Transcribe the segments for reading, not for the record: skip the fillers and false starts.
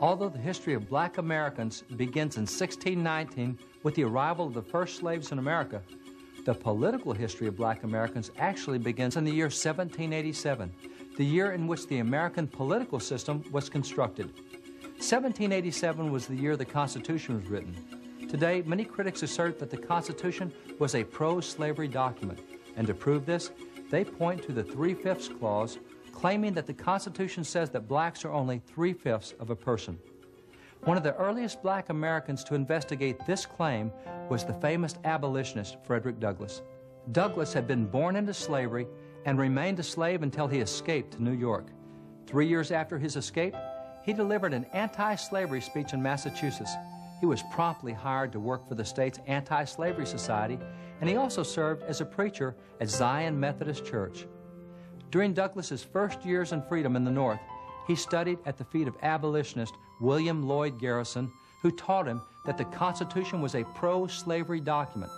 Although the history of black Americans begins in 1619 with the arrival of the first slaves in America, the political history of black Americans actually begins in the year 1787, the year in which the American political system was constructed. 1787 was the year the Constitution was written. Today, many critics assert that the Constitution was a pro-slavery document, and to prove this, they point to the 3/5 clause, claiming that the Constitution says that blacks are only 3/5 of a person. One of the earliest black Americans to investigate this claim was the famous abolitionist Frederick Douglass. Douglass had been born into slavery and remained a slave until he escaped to New York. 3 years after his escape, he delivered an anti-slavery speech in Massachusetts. He was promptly hired to work for the state's Anti-Slavery Society, and he also served as a preacher at Zion Methodist Church. During Douglass's first years in freedom in the North, he studied at the feet of abolitionist William Lloyd Garrison, who taught him that the Constitution was a pro-slavery document.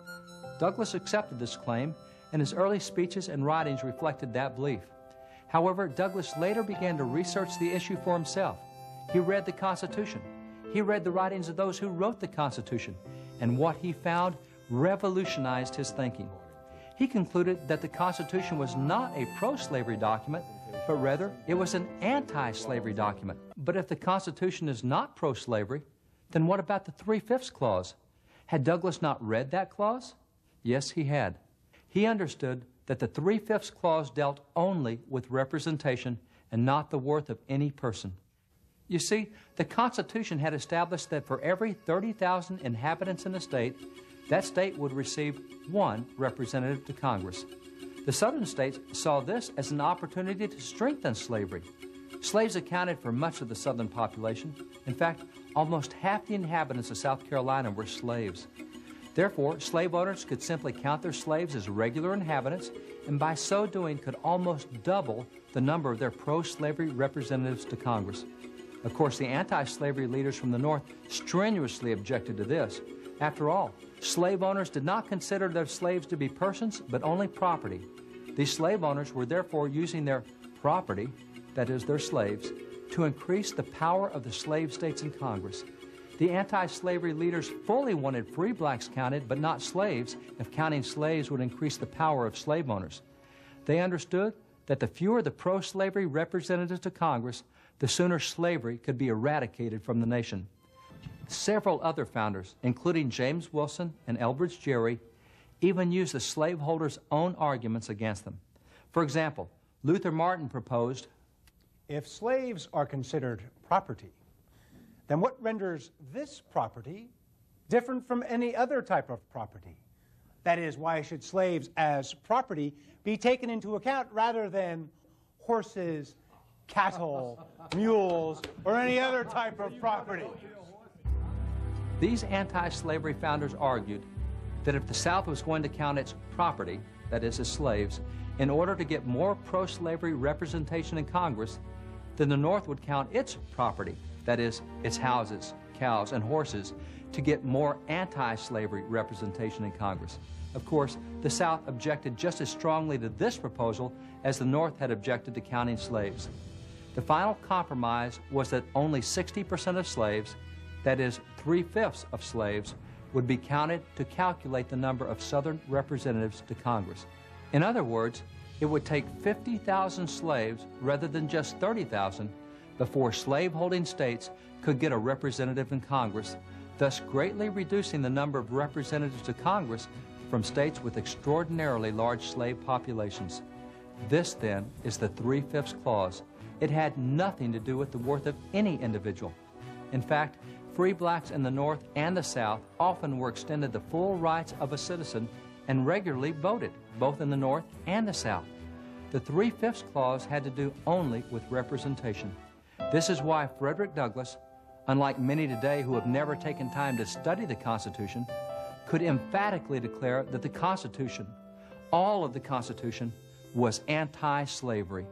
Douglass accepted this claim, and his early speeches and writings reflected that belief. However, Douglass later began to research the issue for himself. He read the Constitution. He read the writings of those who wrote the Constitution, and what he found revolutionized his thinking. He concluded that the Constitution was not a pro-slavery document, but rather it was an anti-slavery document. But if the Constitution is not pro-slavery, then what about the 3/5 clause? Had Douglass not read that clause? Yes, he had. He understood that the 3/5 clause dealt only with representation and not the worth of any person. You see, the Constitution had established that for every 30,000 inhabitants in a state, that state would receive one representative to Congress. The southern states saw this as an opportunity to strengthen slavery. Slaves accounted for much of the southern population. In fact, almost half the inhabitants of South Carolina were slaves. Therefore, slave owners could simply count their slaves as regular inhabitants, and by so doing could almost double the number of their pro-slavery representatives to Congress. Of course, the anti-slavery leaders from the North strenuously objected to this. After all, slave owners did not consider their slaves to be persons, but only property. These slave owners were therefore using their property, that is, their slaves, to increase the power of the slave states in Congress. The anti-slavery leaders fully wanted free blacks counted, but not slaves, if counting slaves would increase the power of slave owners. They understood that the fewer the pro-slavery representatives to Congress, the sooner slavery could be eradicated from the nation. Several other founders, including James Wilson and Elbridge Gerry, even used the slaveholders' own arguments against them. For example, Luther Martin proposed, if slaves are considered property, then what renders this property different from any other type of property? That is, why should slaves as property be taken into account rather than horses, cattle, mules, or any other type of property? These anti-slavery founders argued that if the South was going to count its property, that is, its slaves, in order to get more pro-slavery representation in Congress, then the North would count its property, that is, its houses, cows, and horses, to get more anti-slavery representation in Congress. Of course, the South objected just as strongly to this proposal as the North had objected to counting slaves. The final compromise was that only 60% of slaves, that is, 3/5 of slaves, would be counted to calculate the number of Southern representatives to Congress. In other words, it would take 50,000 slaves rather than just 30,000 before slave-holding states could get a representative in Congress, thus greatly reducing the number of representatives to Congress from states with extraordinarily large slave populations. This, then, is the 3/5 clause. It had nothing to do with the worth of any individual. In fact, free blacks in the North and the South often were extended the full rights of a citizen and regularly voted, both in the North and the South. The 3/5 clause had to do only with representation. This is why Frederick Douglass, unlike many today who have never taken time to study the Constitution, could emphatically declare that the Constitution, all of the Constitution, was anti-slavery.